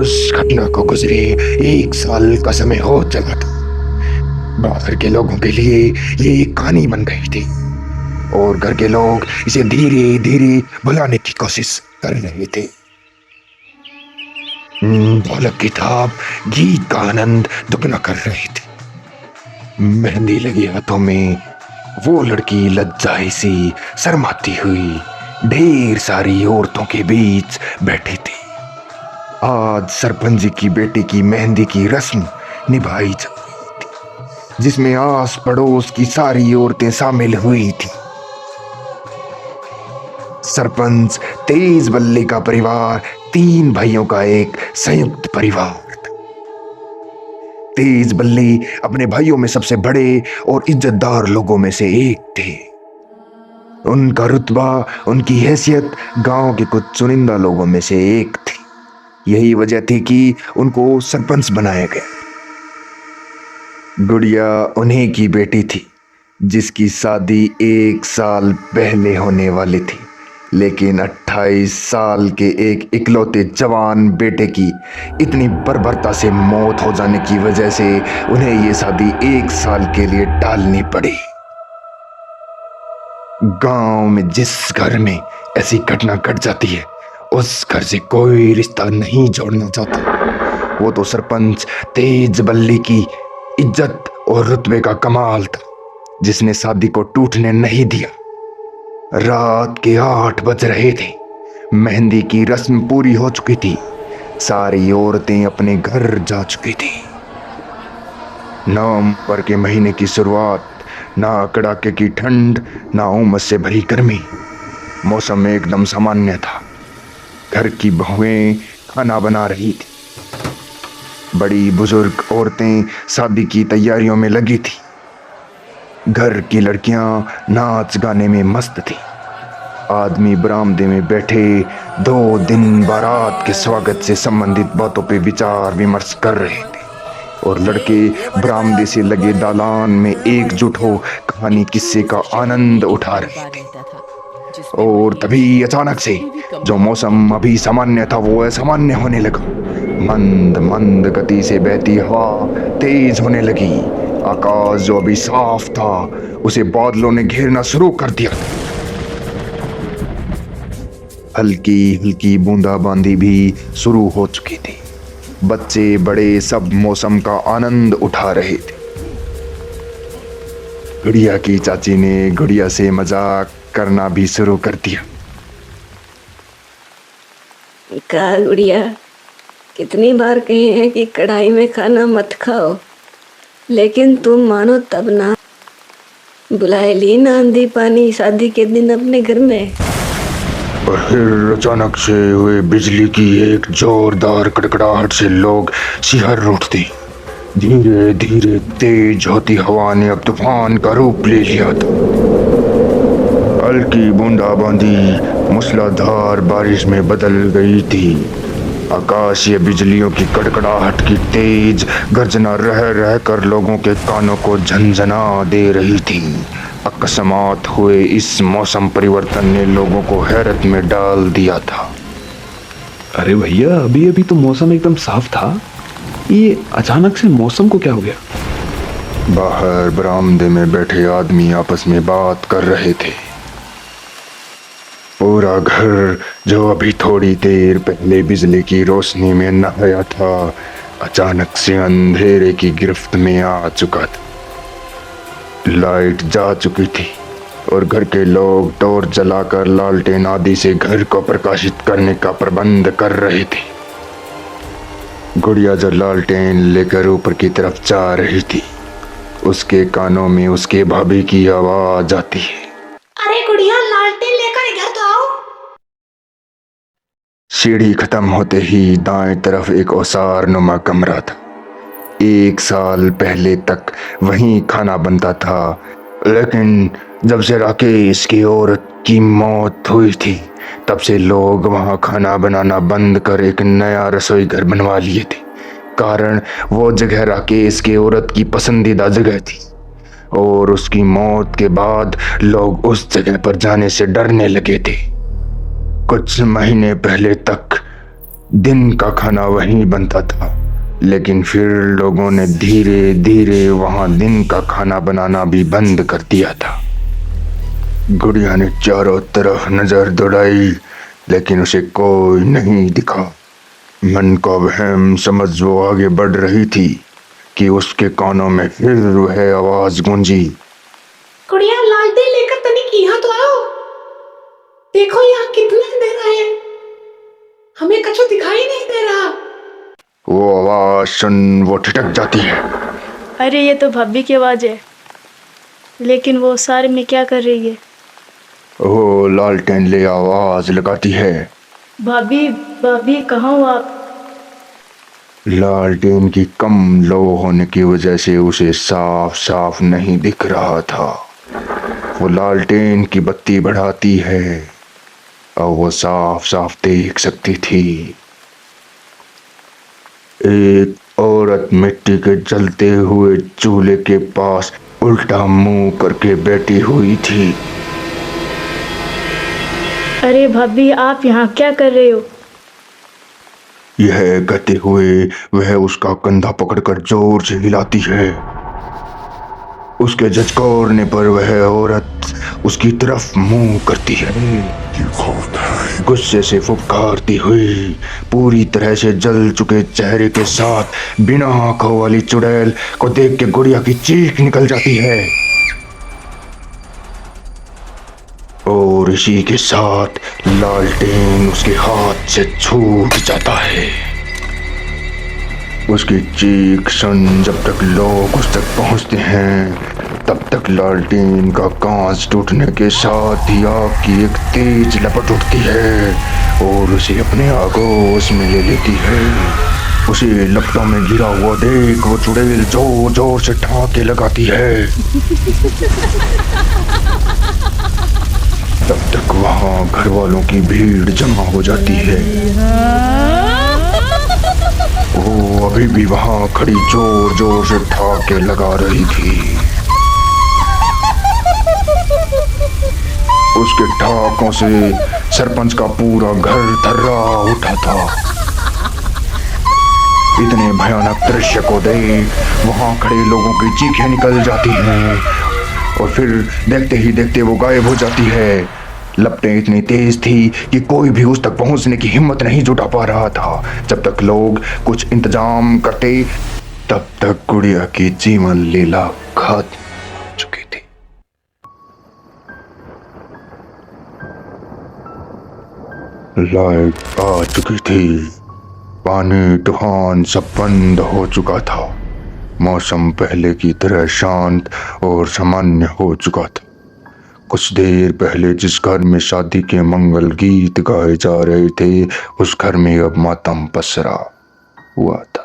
उस घटना को गुजरे 1 साल का समय हो चला था। बाहर के लोगों के लिए ये एक कहानी बन गई थी और घर के लोग इसे धीरे धीरे भुलाने की कोशिश कर रहे थे। ढोलक की थाप गीत का आनंद दुगना कर रही थी। मेहंदी लगी हाथों में वो लड़की लज्जाई सी शर्माती हुई ढेर सारी औरतों के बीच बैठी थी। आज सरपंच जी की बेटी की मेहंदी की रस्म निभाई जा रही थी, जिसमें आस पड़ोस की सारी औरतें शामिल हुई थी। सरपंच तेज बल्ले का परिवार 3 भाइयों का एक संयुक्त परिवार था। तेज बल्ले अपने भाइयों में सबसे बड़े और इज्जतदार लोगों में से एक थे। उनका रुतबा, उनकी हैसियत गांव के कुछ चुनिंदा लोगों में से एक थी। यही वजह थी कि उनको सरपंच बनाया गया। गुड़िया उन्हीं की बेटी थी जिसकी शादी 1 साल पहले होने वाली थी, लेकिन 28 साल के एक इकलौते जवान बेटे की इतनी बर्बरता से मौत हो जाने की वजह से उन्हें ये शादी 1 साल के लिए टालनी पड़ी। गांव में जिस घर में ऐसी घटना घट जाती है उस घर से कोई रिश्ता नहीं जोड़ना चाहता। वो तो सरपंच तेज बल्ली की इज्जत और रुतबे का कमाल था, जिसने शादी को टूटने नहीं दिया। रात के 8 बज रहे थे। मेहंदी की रस्म पूरी हो चुकी थी। सारी औरतें अपने घर जा चुकी थी। नवंबर के महीने की शुरुआत, ना कड़ाके की ठंड, ना उमस से भरी गर्मी। मौसम एकदम सामान्य था। घर की बहुएं खाना बना रही थी। बड़ी बुजुर्ग औरतें शादी की तैयारियों में लगी थी। घर की लड़कियां नाच गाने में मस्त थी। आदमी बरामदे में बैठे 2 दिन बारात के स्वागत से संबंधित बातों पे विचार विमर्श कर रहे थे और लड़के बरामदे से लगे दालान में एकजुट हो कहानी किस्से का आनंद उठा रहे थे। और तभी अचानक से जो मौसम अभी सामान्य था वो असामान्य होने लगा। मंद मंद गति से बहती हवा तेज होने लगी। आकाश जो अभी साफ था उसे बादलों ने घेरना शुरू कर दिया। हल्की हल्की बूंदाबांदी भी शुरू हो चुकी थी। बच्चे बड़े सब मौसम का आनंद उठा रहे थे। गुड़िया की चाची ने गुड़िया से मजाक करना भी शुरू कर दिया। का गुड़िया, कितनी बार कहे हैं कि कढ़ाई में खाना मत खाओ, लेकिन तुम मानो तब ना। बुलाए ली ना आंधी पानी शादी के दिन अपने घर में। और फिर अचानक से हुए बिजली की एक जोरदार कड़कड़ाहट से लोग सिहर उठते। धीरे धीरे तेज होती हवा ने अब तूफान का रूप ले लिया था। हल्की बूंदाबांदी मूसलाधार बारिश में बदल गई थी। आकाशीय बिजलियों की कड़कड़ाहट की तेज गर्जना रह रह कर लोगों के कानों को झंझना दे रही थी। अकस्मात हुए इस मौसम परिवर्तन ने लोगों को हैरत में डाल दिया था। अरे भैया, अभी अभी तो मौसम एकदम साफ था, ये अचानक से मौसम को क्या हो गया? बाहर बरामदे में बैठे आदमी आपस में बात कर रहे थे। पूरा घर जो अभी थोड़ी देर पहले बिजली की रोशनी में नहाया था, अचानक से अंधेरे की गिरफ्त में आ चुका था। लाइट जा चुकी थी और घर के लोग टॉर्च जलाकर लालटेन आदि से घर को प्रकाशित करने का प्रबंध कर रहे थे। गुड़िया जो लालटेन लेकर ऊपर की तरफ जा रही थी, उसके कानों में उसके भाभी की आवाज आती है। अरे गुड़िया, लालटेन लेकर इधर तो आओ। सीढ़ी खत्म होते ही दाएं तरफ एक ओसार नुमा कमरा था। 1 साल पहले तक वहीं खाना बनता था, लेकिन जब से राकेश की औरत की मौत हुई थी तब से लोग वहां खाना बनाना बंद कर एक नया रसोई घर बनवा लिए थे। कारण वो जगह राकेश की औरत की पसंदीदा जगह थी और उसकी मौत के बाद लोग उस जगह पर जाने से डरने लगे थे। कुछ महीने पहले तक दिन का खाना वहीं बनता था, लेकिन फिर लोगों ने धीरे धीरे वहां दिन का खाना बनाना भी बंद कर दिया था। गुड़िया ने चारों तरफ नजर दौड़ाई, लेकिन उसे कोई नहीं दिखा। मन को वहम समझ वो आगे बढ़ रही थी कि उसके कानों में फिर वह आवाज गूंजी। गुड़िया लालटेन लेकर तनिक यहाँ तो आओ। देखो यहाँ कितना अंधेरा है, हमें कुछ दिखाई नहीं दे रहा। वो आवाज सुन वो ठिठक जाती है। अरे ये तो भाभी की आवाज़ है, लेकिन वो सारे में क्या कर रही है? वो लालटेन ले आवाज लगाती है। भाभी भाभी कहाँ हो आप? लालटेन की कम लो होने की वजह से उसे साफ साफ नहीं दिख रहा था। वो लालटेन की बत्ती बढ़ाती है और वो साफ साफ देख सकती थी। एक औरत मिट्टी के जलते हुए चूल्हे के पास उल्टा मुंह करके बैठी हुई थी। अरे भाभी आप यहाँ क्या कर रहे हो? यह कहते हुए वह उसका कंधा पकड़कर जोर से हिलाती है। उसके झचकोरने पर वह औरत उसकी तरफ मुंह करती है, गुस्से से फुफकारती हुई। पूरी तरह से जल चुके चेहरे के साथ बिना आंखों वाली चुड़ैल को देख के गुड़िया की चीख निकल जाती है और इसी के साथ लालटेन उसके हाथ से छूट जाता है। उसकी चीख सुन जब तक लोग उस तक पहुंचते हैं, तब तक लालटेन का कांच टूटने के साथ ही आग की एक तेज लपट उठती है और उसे अपने आगोश में ले लेती है। उसे लपटों में गिरा हुआ देख वो चुड़ैल जोर जोर से ठहाके लगाती है। तब तक वहां घर वालों की भीड़ जमा हो जाती है। वो अभी भी वहां खड़ी जोर जोर से ठहाके लगा रही थी। उसके ठहाकों से सरपंच का पूरा घर थर्रा उठा था। इतने भयानक दृश्य को देख वहां खड़े लोगों की चीखें निकल जाती हैं और फिर देखते ही देखते वो गायब हो जाती है। लपटें इतनी तेज थी कि कोई भी उस तक पहुंचने की हिम्मत नहीं जुटा पा रहा था। जब तक लोग कुछ इंतजाम करते, तब तक गुड़िया की जीवन लीला खत्म हो चुकी थी। लाइट आ चुकी थी, पानी तूफान सब बंद हो चुका था। मौसम पहले की तरह शांत और सामान्य हो चुका था। कुछ देर पहले जिस घर में शादी के मंगल गीत गाए जा रहे थे, उस घर में अब मातम पसरा हुआ था।